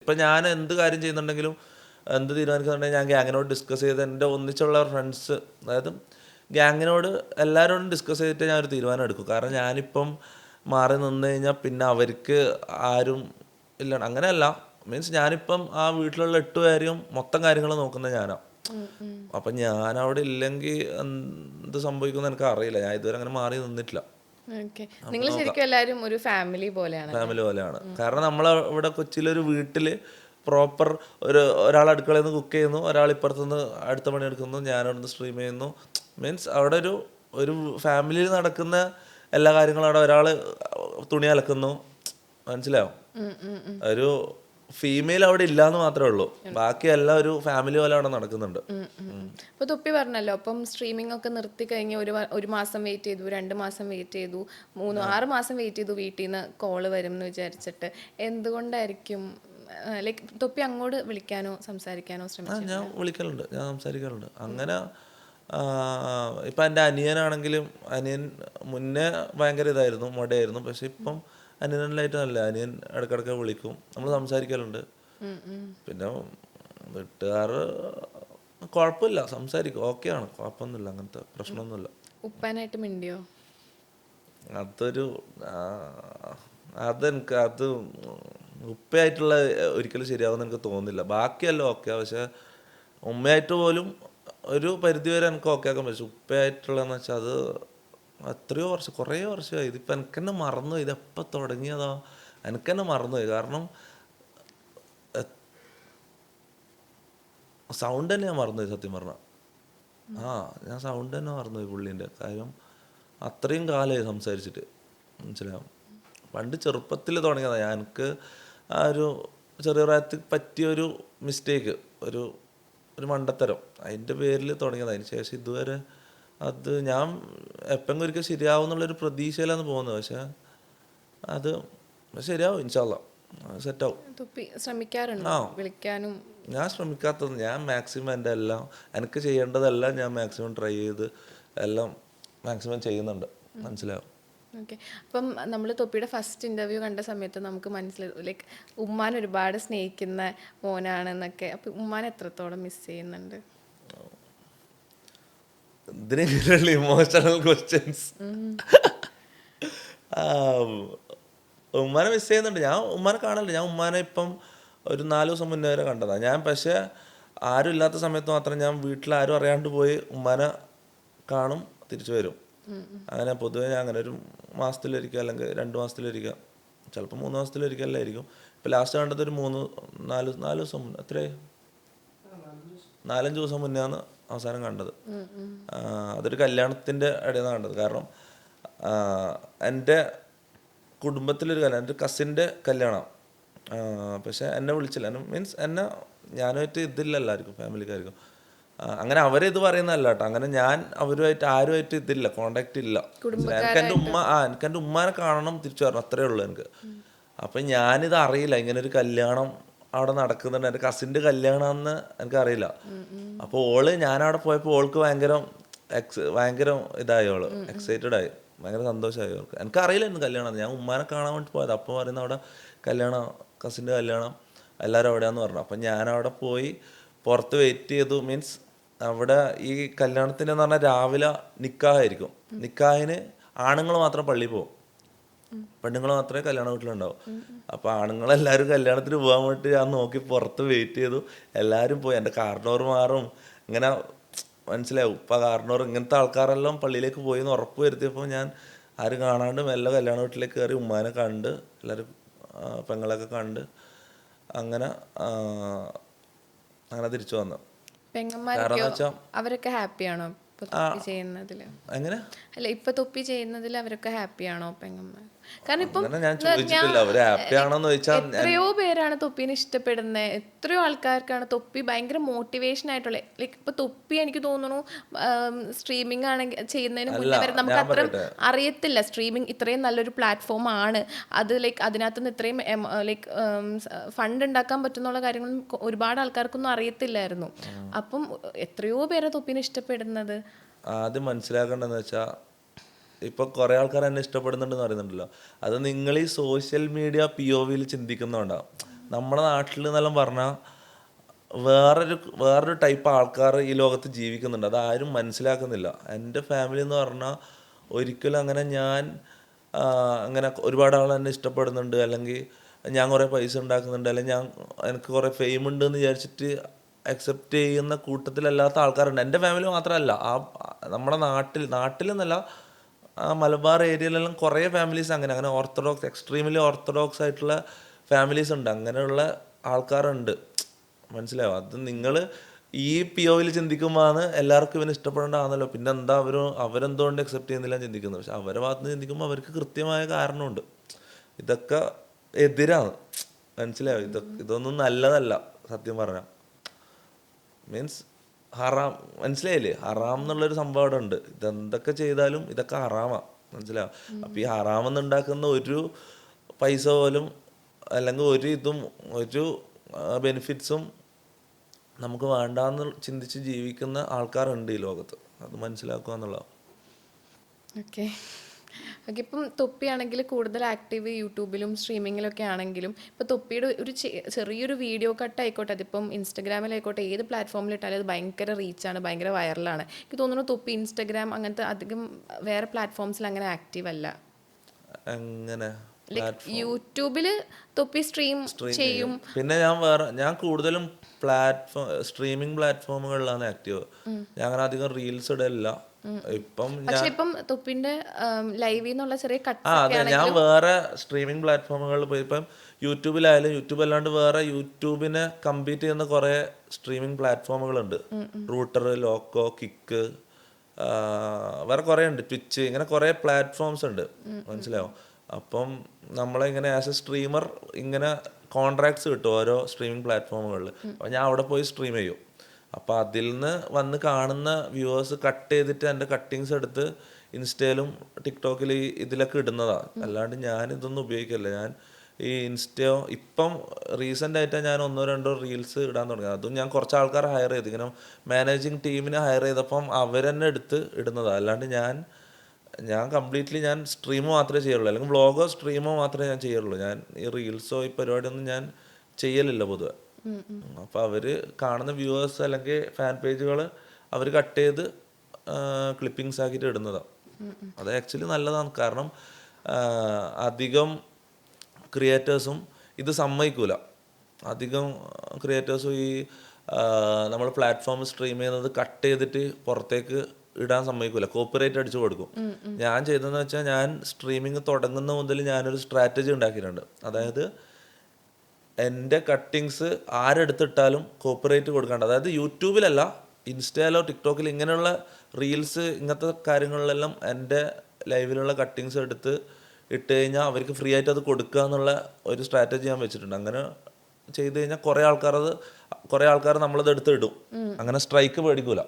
ഇപ്പം ഞാൻ എന്ത് കാര്യം ചെയ്യുന്നുണ്ടെങ്കിലും എന്ത് തീരുമാനിക്കുന്നുണ്ടെങ്കിൽ ഞാൻ ഗ്യാങ്ങിനോട് ഡിസ്കസ് ചെയ്ത് എൻ്റെ ഒന്നിച്ചുള്ള ഫ്രണ്ട്സ്, അതായത് ഗ്യാങ്ങിനോട് എല്ലാവരോടും ഡിസ്കസ് ചെയ്തിട്ട് ഞാനൊരു തീരുമാനം എടുക്കും. കാരണം ഞാനിപ്പം മാറി നിന്ന് കഴിഞ്ഞാൽ പിന്നെ അവർക്ക് ആരും ഇല്ല, അങ്ങനെയല്ല. മീൻസ് ഞാനിപ്പം ആ വീട്ടിലുള്ള 8 പേരെയും മൊത്തം കാര്യങ്ങൾ നോക്കുന്നത് ഞാനാണ്. അപ്പം ഞാനവിടെ ഇല്ലെങ്കിൽ എന്ത് സംഭവിക്കുമെന്ന് എനിക്ക് അറിയില്ല. ഞാൻ ഇതുവരെ അങ്ങനെ മാറി നിന്നിട്ടില്ല. നിങ്ങൾ ശരിക്കും എല്ലാവരും ഒരു ഫാമിലി പോലെയാണല്ലേ? ഫാമിലി പോലെയാണ്. കാരണം നമ്മൾ ഇവിടെ കൊച്ചിയിലൊരു വീട്ടിൽ പ്രോപ്പർ ഒരാൾ അടുക്കളയിൽ നിന്ന് കുക്ക് ചെയ്യുന്നു, ഒരാൾ ഇപ്പുറത്തുനിന്ന് അടുത്ത പണി എടുക്കുന്നു, ഞാനവിടെ നിന്ന് സ്ട്രീം ചെയ്യുന്നു. മീൻസ് അവിടെ ഒരു ഫാമിലിയിൽ നടക്കുന്ന എല്ലാ കാര്യങ്ങളും അവിടെ ഒരാൾ തുണി അലക്കുന്നു, മനസ്സിലാവും. ഒരു ഫീമെയിൽ അവിടെ ഇല്ലാന്ന് മാത്രമേ ഉള്ളൂ, ബാക്കിയെല്ലാം ഒരു ഫാമിലി പോലെ അവിടെ നടക്കുന്നുണ്ട്. അപ്പൊ തൊപ്പി പറഞ്ഞല്ലോ, അപ്പം സ്ട്രീമിംഗ് ഒക്കെ നിർത്തി കഴിഞ്ഞ് ഒരു മാസം വെയിറ്റ് ചെയ്തു, 2 മാസം വെയിറ്റ് ചെയ്തു, 6 മാസം വെയിറ്റ് ചെയ്തു വീട്ടിൽ നിന്ന് കോള് വരും എന്ന് വിചാരിച്ചിട്ട്. എന്തുകൊണ്ടായിരിക്കും ലൈക്ക് തൊപ്പി അങ്ങോട്ട് വിളിക്കാനോ സംസാരിക്കാനോ ശ്രമിച്ചു? ഞാൻ വിളിക്കലുണ്ട്, ഞാൻ സംസാരിക്കാറുണ്ട്. അങ്ങനെ ഇപ്പം എൻ്റെ അനിയനാണെങ്കിലും, അനിയൻ മുന്നേ ഭയങ്കര ഇതായിരുന്നു, മൊടയായിരുന്നു. പക്ഷെ ഇപ്പം അനിയനിലായിട്ട് നല്ല, അനിയൻ ഇടയ്ക്കിടയ്ക്ക് വിളിക്കും, നമ്മൾ സംസാരിക്കലുണ്ട്. പിന്നെ വീട്ടുകാർ കുഴപ്പമില്ല, സംസാരിക്കും, ഓക്കെയാണ്, കുഴപ്പമൊന്നുമില്ല, അങ്ങനത്തെ പ്രശ്നമൊന്നുമില്ല. ഉപ്പാനായിട്ട് മിണ്ടിയോ? അതൊരു അതെനിക്ക് ഉപ്പയായിട്ടുള്ള ഒരിക്കലും ശരിയാവുമെന്ന് എനിക്ക് തോന്നുന്നില്ല. ബാക്കിയല്ല ഓക്കെ, പക്ഷെ ഉമ്മയായിട്ട് പോലും ഒരു പരിധി വരെ എനിക്ക് ഓക്കെ ആക്കാൻ പറ്റും. ഉപ്പയായിട്ടുള്ളതെന്ന് വെച്ചാൽ അത് എത്രയോ വർഷം, കുറേ വർഷമായി. ഇതിപ്പോൾ എനിക്ക് തന്നെ മറന്നുപോയി, ഇതെപ്പോൾ തുടങ്ങിയതാ എനിക്ക് തന്നെ മറന്നുപോയി. കാരണം സൗണ്ട് തന്നെ ഞാൻ മറന്നുപോയി സത്യം പറഞ്ഞാൽ. ഞാൻ സൗണ്ട് തന്നെ മറന്നുപോയി പുള്ളീൻ്റെ. കാര്യം അത്രയും കാലമായി സംസാരിച്ചിട്ട്, മനസ്സിലാവും. പണ്ട് ചെറുപ്പത്തിൽ തുടങ്ങിയതാണ്. എനിക്ക് ആ ഒരു ചെറിയ പ്രായത്തിൽ പറ്റിയൊരു മിസ്റ്റേക്ക്, ഒരു മണ്ടത്തരം, അതിൻ്റെ പേരിൽ തുടങ്ങിയതാണ്. അതിന് ശേഷം ഇതുവരെ അത് ഞാൻ എപ്പോഴെങ്കിലും ഒരിക്കൽ ശരിയാവും എന്നുള്ളൊരു പ്രതീക്ഷയിലാണ് പോകുന്നത്. പക്ഷെ അത് ശരിയാവും, ഇൻഷാ അള്ളാ സെറ്റാവും. തൊപ്പി ശ്രമിക്കാറുണ്ടോ വിളിക്കാനും? ഞാൻ ശ്രമിക്കാത്തത്, ഞാൻ മാക്സിമം എൻ്റെ എല്ലാം എനിക്ക് ചെയ്യേണ്ടതെല്ലാം ഞാൻ മാക്സിമം ട്രൈ ചെയ്ത് എല്ലാം മാക്സിമം ചെയ്യുന്നുണ്ട്, മനസ്സിലാവും. ഓക്കെ. അപ്പം നമ്മൾ തൊപ്പിയുടെ ഫസ്റ്റ് ഇൻ്റർവ്യൂ കണ്ട സമയത്ത് നമുക്ക് മനസ്സിലായി ലൈക്ക് ഉമ്മാൻ ഒരുപാട് സ്നേഹിക്കുന്ന മോനാണെന്നൊക്കെ. അപ്പം ഉമ്മാൻ എത്രത്തോളം മിസ് ചെയ്യുന്നുണ്ട്? ഇതിനുള്ള ഇമോഷണൽ ക്വസ്റ്റ്യൻസ്. ഉമ്മാനെ മിസ് ചെയ്യുന്നുണ്ട്. ഞാൻ ഉമ്മാനെ കാണലുണ്ട്. ഞാൻ ഉമ്മാനെ ഇപ്പം ഒരു 4 ദിവസം മുന്നേ വരെ കണ്ടതാണ് ഞാൻ. പക്ഷേ ആരും ഇല്ലാത്ത സമയത്ത് മാത്രം ഞാൻ വീട്ടിൽ ആരും അറിയാണ്ട് പോയി ഉമ്മാനെ കാണും, തിരിച്ചു വരും. അങ്ങനെ പൊതുവെ ഞാൻ അങ്ങനെ ഒരു മാസത്തിലൊരിക്കുക, അല്ലെങ്കിൽ 2 മാസത്തിലൊരിക്കുക, ചിലപ്പോൾ 3 മാസത്തിലൊരിക്കലായിരിക്കും. ഇപ്പം ലാസ്റ്റ് കണ്ടത് ഒരു 4 ദിവസം മുന്നേ, എത്രയായി, 4-5 ദിവസം മുന്നെയാണ് അവസാനം കണ്ടത്. അതൊരു കല്യാണത്തിൻ്റെ ഇടയിലാണ് കണ്ടത്. കാരണം എൻ്റെ കുടുംബത്തിലൊരു കല്യാണം, എൻ്റെ കസിൻ്റെ കല്യാണം. പക്ഷെ എന്നെ വിളിച്ചില്ല. മീൻസ് ഞാനുമായിട്ട് ഇതില്ല, എല്ലാവർക്കും ഫാമിലിക്കാർക്കും അങ്ങനെ അവരിത് പറയുന്നതല്ല കേട്ടോ. അങ്ങനെ ഞാൻ അവരുമായിട്ട് ആരുമായിട്ട് ഇതില്ല, കോണ്ടാക്ട് ഇല്ല. എനിക്ക് എൻ്റെ ഉമ്മാനെ കാണണം, തിരിച്ചു വരണം, അത്രേ ഉള്ളൂ എനിക്ക്. അപ്പം ഞാനിത് അറിയില്ല, ഇങ്ങനെ ഒരു കല്യാണം അവിടെ നടക്കുന്നുണ്ട്, എൻ്റെ കസിൻ്റെ കല്യാണമെന്ന് എനിക്കറിയില്ല. അപ്പോൾ ഞാനവിടെ പോയപ്പോൾ ഓൾക്ക് ഭയങ്കര ഇതായി, എക്സൈറ്റഡ് ആയി, ഭയങ്കര സന്തോഷമായി അവർക്ക്. എനിക്കറിയില്ല ഇന്ന് കല്യാണം, ഞാൻ ഉമ്മാനെ കാണാൻ വേണ്ടി പോയത്. അപ്പോൾ പറയുന്ന അവിടെ കല്യാണം, കസിൻ്റെ കല്യാണം, എല്ലാവരും അവിടെയാന്ന് പറഞ്ഞു. അപ്പം ഞാനവിടെ പോയി പുറത്ത് വെയിറ്റ് ചെയ്തു. മീൻസ് അവിടെ ഈ കല്യാണത്തിന് എന്ന് പറഞ്ഞാൽ രാവിലെ നിക്കാഹായിരിക്കും. നിക്കാഹിന് ആണുങ്ങൾ മാത്രം പള്ളിയിൽ പോകും, പെണ്ണുങ്ങൾ മാത്രമേ കല്യാണ വീട്ടിലുണ്ടാവും. അപ്പോൾ ആണുങ്ങളെല്ലാവരും കല്യാണത്തിന് പോകാൻ വേണ്ടി ഞാൻ നോക്കി പുറത്ത് വെയിറ്റ് ചെയ്തു. എല്ലാവരും പോയി, എൻ്റെ കാർഡോർ മാറും ഇങ്ങനെ, മനസ്സിലാവും, ഇപ്പം കാർഡോർ ഇങ്ങനത്തെ ആൾക്കാരെല്ലാം പള്ളിയിലേക്ക് പോയി എന്ന് ഉറപ്പ് വരുത്തിയപ്പോൾ ഞാൻ ആരും കാണാണ്ട് മെല്ലെ കല്യാണ വീട്ടിലേക്ക് കയറി ഉമ്മാനെ കണ്ട്, എല്ലാവരും പെങ്ങളൊക്കെ കണ്ട് അങ്ങനെ അങ്ങനെ തിരിച്ചു വന്നു. കാരണം വെച്ചാൽ അവരൊക്കെ ഹാപ്പിയാണോ ഇപ്പൊ തൊപ്പി ചെയ്യുന്നതിൽ? എങ്ങനെ അല്ല, ഇപ്പൊ തൊപ്പി ചെയ്യുന്നതിൽ അവരൊക്കെ ഹാപ്പിയാണോ പെങ്ങന്മാർ? കാരണം ഇപ്പം ഞാൻ ചോദിച്ചിട്ടില്ല അവര് ഹാപ്പി ആണോന്ന് ചോദിച്ചാൽ. എത്രയോ പേരാണ് തൊപ്പീനെ ഇഷ്ടപ്പെടുന്നത്, എത്രയോ ആൾക്കാർക്കാണ് തൊപ്പി ഭയങ്കര മോട്ടിവേഷൻ ആയിട്ടുള്ള. ലൈക്ക് ഇപ്പൊ തൊപ്പി എനിക്ക് തോന്നുന്നു സ്ട്രീമിംഗ് ആണെങ്കിൽ ചെയ്യുന്നതിന് മുന്നേ വരെ നമുക്ക് അത്രയും അറിയത്തില്ല സ്ട്രീമിംഗ് ഇത്രയും നല്ലൊരു പ്ലാറ്റ്ഫോം ആണ് അത്. ലൈക്ക് അതിനകത്തുനിന്ന് ഇത്രയും ലൈക്ക് ഫണ്ട് ഉണ്ടാക്കാൻ പറ്റുന്നുള്ള കാര്യങ്ങളും ഒരുപാട് ആൾക്കാർക്കൊന്നും അറിയത്തില്ലായിരുന്നു. അപ്പം എത്രയോ പേരെ തൊപ്പീനെ ഇഷ്ടപ്പെടുന്നത്. ആദ്യം മനസ്സിലാക്കേണ്ടതെന്ന് വെച്ചാൽ, ഇപ്പോൾ കുറേ ആൾക്കാർ എന്നെ ഇഷ്ടപ്പെടുന്നുണ്ടെന്ന് പറയുന്നുണ്ടല്ലോ, അത് നിങ്ങൾ ഈ സോഷ്യൽ മീഡിയ POVയിൽ ചിന്തിക്കുന്നുണ്ടാവും. നമ്മുടെ നാട്ടിൽ എന്നെല്ലാം പറഞ്ഞാൽ വേറൊരു ടൈപ്പ് ആൾക്കാർ ഈ ലോകത്ത് ജീവിക്കുന്നുണ്ട്. അതാരും മനസ്സിലാക്കുന്നില്ല. എൻ്റെ ഫാമിലി എന്ന് പറഞ്ഞാൽ ഒരിക്കലും അങ്ങനെ ഞാൻ അങ്ങനെ ഒരുപാട് ആൾ എന്നെ ഇഷ്ടപ്പെടുന്നുണ്ട്, അല്ലെങ്കിൽ ഞാൻ കുറേ പൈസ ഉണ്ടാക്കുന്നുണ്ട്, അല്ലെങ്കിൽ എനിക്ക് കുറേ ഫെയിം ഉണ്ട് എന്ന് വിചാരിച്ചിട്ട് അക്സെപ്റ്റ് ചെയ്യുന്ന കൂട്ടത്തിലല്ലാത്ത ആൾക്കാരുണ്ട്. എൻ്റെ ഫാമിലി മാത്രമല്ല, നമ്മുടെ നാട്ടിലെന്നല്ല, ആ മലബാർ ഏരിയയിലെല്ലാം കുറേ ഫാമിലീസ് അങ്ങനെ ഓർത്തഡോക്സ്, എക്സ്ട്രീമിലി ഓർത്തഡോക്സ് ആയിട്ടുള്ള ഫാമിലീസ് ഉണ്ട്. അങ്ങനെയുള്ള ആൾക്കാരുണ്ട്. മനസ്സിലാവും. അത് നിങ്ങൾ ഈ POയിൽ ചിന്തിക്കുമ്പോഴാണ് എല്ലാവർക്കും ഇവന് ഇഷ്ടപ്പെടേണ്ടതാണല്ലോ, പിന്നെ എന്താ അവരെന്തുകൊണ്ട് അക്സെപ്റ്റ് ചെയ്യുന്നില്ല ചിന്തിക്കുന്നത്. പക്ഷെ അവരെ ഭാഗത്ത് നിന്ന് ചിന്തിക്കുമ്പോൾ അവർക്ക് കൃത്യമായ കാരണമുണ്ട്. ഇതൊക്കെ എതിരാണ്. മനസ്സിലാവും. ഇതൊന്നും നല്ലതല്ല സത്യം പറഞ്ഞാൽ. മീൻസ് ഹറാം, മനസ്സിലായില്ലേ? ഹറാം എന്നുള്ളൊരു സംഭവം അവിടെ ഉണ്ട്. ഇതെന്തൊക്കെ ചെയ്താലും ഇതൊക്കെ ഹറാമാണ്. മനസ്സിലാവും. അപ്പം ഈ ഹറാമെന്ന് ഉണ്ടാക്കുന്ന ഒരു പൈസ പോലും, അല്ലെങ്കിൽ ഒരു ബെനിഫിറ്റ്സും നമുക്ക് വേണ്ടാന്ന് ചിന്തിച്ച് ജീവിക്കുന്ന ആൾക്കാരുണ്ട് ഈ ലോകത്ത്. അത് മനസ്സിലാക്കുക എന്നുള്ളതാണ്. Okay okay. ഇപ്പം തൊപ്പിയാണെങ്കിൽ കൂടുതൽ ആക്റ്റീവ് യൂട്യൂബിലും സ്ട്രീമിങ്ങിലൊക്കെ ആണെങ്കിലും, ഇപ്പോൾ തൊപ്പിയുടെ ഒരു ചെറിയൊരു വീഡിയോ കട്ട് ആയിക്കോട്ടെ, അതിപ്പം ഇൻസ്റ്റഗ്രാമിലായിക്കോട്ടെ, ഏത് പ്ലാറ്റ്ഫോമിലിട്ടാലും അത് ഭയങ്കര റീച്ചാണ്, ഭയങ്കര വൈറലാണ്. എനിക്ക് തോന്നുന്നു തൊപ്പി ഇൻസ്റ്റഗ്രാം അങ്ങനത്തെ അധികം വേറെ പ്ലാറ്റ്ഫോംസിൽ അങ്ങനെ ആക്റ്റീവ് അല്ല. അങ്ങനെ യൂട്യൂബിൽ തൊപ്പി സ്ട്രീം ചെയ്യും. പിന്നെ ഞാൻ കൂടുതലും സ്ട്രീമിംഗ് പ്ലാറ്റ്ഫോമുകളിലാണ് ആക്റ്റീവ്. ഞാൻ അങ്ങനെ അധികം റീൽസ് ഇടലില്ല ഇപ്പം. പക്ഷെ ഇപ്പം തൊപ്പിന്റെ ലൈവിൽ നിന്നുള്ള ചെറിയ അതെ, ഞാൻ വേറെ സ്ട്രീമിംഗ് പ്ലാറ്റ്ഫോമുകളിൽ പോയി. ഇപ്പം യൂട്യൂബിലായാലും, യൂട്യൂബ് അല്ലാണ്ട് വേറെ യൂട്യൂബിനെ കമ്പീറ്റ് ചെയ്യുന്ന കുറേ സ്ട്രീമിംഗ് പ്ലാറ്റ്ഫോമുകളുണ്ട്. റൂട്ടർ, ലോക്കോ, കിക്ക്, വേറെ കുറേ ഉണ്ട്, ട്വിച്ച്, ഇങ്ങനെ കുറേ പ്ലാറ്റ്ഫോംസ് ഉണ്ട്. മനസ്സിലാവും. അപ്പം നമ്മളിങ്ങനെ ആസ് എ സ്ട്രീമർ ഇങ്ങനെ കോൺട്രാക്ട്സ് കിട്ടും ഓരോ സ്ട്രീമിംഗ് പ്ലാറ്റ്ഫോമുകളിൽ. അപ്പോൾ ഞാൻ അവിടെ പോയി സ്ട്രീം ചെയ്യും. അപ്പോൾ അതിൽ നിന്ന് വന്ന് കാണുന്ന വ്യൂവേഴ്സ് കട്ട് ചെയ്തിട്ട് എൻ്റെ കട്ടിങ്സ് എടുത്ത് ഇൻസ്റ്റയിലും ടിക്ടോക്കിൽ ഇതിലൊക്കെ ഇടുന്നതാണ്. അല്ലാണ്ട് ഞാൻ ഇതൊന്നും ഉപയോഗിക്കില്ല. ഞാൻ ഈ ഇൻസ്റ്റയോ ഇപ്പം റീസെൻ്റ് ആയിട്ടാണ് ഞാൻ 1-2 റീൽസ് ഇടാൻ തുടങ്ങിയത്. അതും ഞാൻ കുറച്ച് ആൾക്കാരെ ഹയർ ചെയ്ത്, ഇങ്ങനെ മാനേജിങ് ടീമിനെ ഹയർ ചെയ്തപ്പം അവരെന്നെ എടുത്ത് ഇടുന്നതാണ്. അല്ലാണ്ട് ഞാൻ കംപ്ലീറ്റ്ലി ഞാൻ സ്ട്രീമോ മാത്രമേ ചെയ്യുള്ളൂ, അല്ലെങ്കിൽ വ്ളോഗോ സ്ട്രീമോ മാത്രമേ ഞാൻ ചെയ്യുള്ളൂ. ഞാൻ ഈ റീൽസോ ഈ പരിപാടിയൊന്നും ഞാൻ ചെയ്യലില്ല പൊതുവെ. അപ്പോൾ അവർ കാണുന്ന വ്യൂവേഴ്സ് അല്ലെങ്കിൽ ഫാൻ പേജുകൾ അവർ കട്ട് ചെയ്ത് ക്ലിപ്പിങ്സ് ആക്കിയിട്ട് ഇടുന്നതാണ്. അത് ആക്ച്വലി നല്ലതാണ്. കാരണം അധികം ക്രിയേറ്റേഴ്സും ഇത് സമ്മതിക്കൂല. അധികം ക്രിയേറ്റേഴ്സും ഈ നമ്മൾ പ്ലാറ്റ്ഫോം സ്ട്രീം ചെയ്യുന്നത് കട്ട് ചെയ്തിട്ട് പുറത്തേക്ക് ഇടാൻ സമ്മതിക്കൂല. കോപ്പിറൈറ്റ് അടിച്ചു കൊടുക്കും. ഞാൻ ചെയ്തതെന്ന് വെച്ചാൽ, ഞാൻ സ്ട്രീമിങ് തുടങ്ങുന്ന മുതൽ ഞാനൊരു സ്ട്രാറ്റജി ഉണ്ടാക്കിയിട്ടുണ്ട്. അതായത് എൻ്റെ കട്ടിങ്സ് ആരെടുത്തിട്ടാലും കോപ്പിറൈറ്റ് കൊടുക്കാണ്ട്. അതായത് യൂട്യൂബിലല്ല, ഇൻസ്റ്റയിലോ ടിക്ടോക്കിൽ ഇങ്ങനെയുള്ള റീൽസ് ഇങ്ങനത്തെ കാര്യങ്ങളിലെല്ലാം എൻ്റെ ലൈവിലുള്ള കട്ടിങ്സ് എടുത്ത് ഇട്ട് കഴിഞ്ഞാൽ അവർക്ക് ഫ്രീ ആയിട്ട് അത് കൊടുക്കുക എന്നുള്ള ഒരു സ്ട്രാറ്റജി ഞാൻ വെച്ചിട്ടുണ്ട്. അങ്ങനെ ചെയ്ത് കഴിഞ്ഞാൽ കുറേ ആൾക്കാർ നമ്മളത് എടുത്ത് ഇടും. അങ്ങനെ സ്ട്രൈക്ക് മേടിക്കൂല.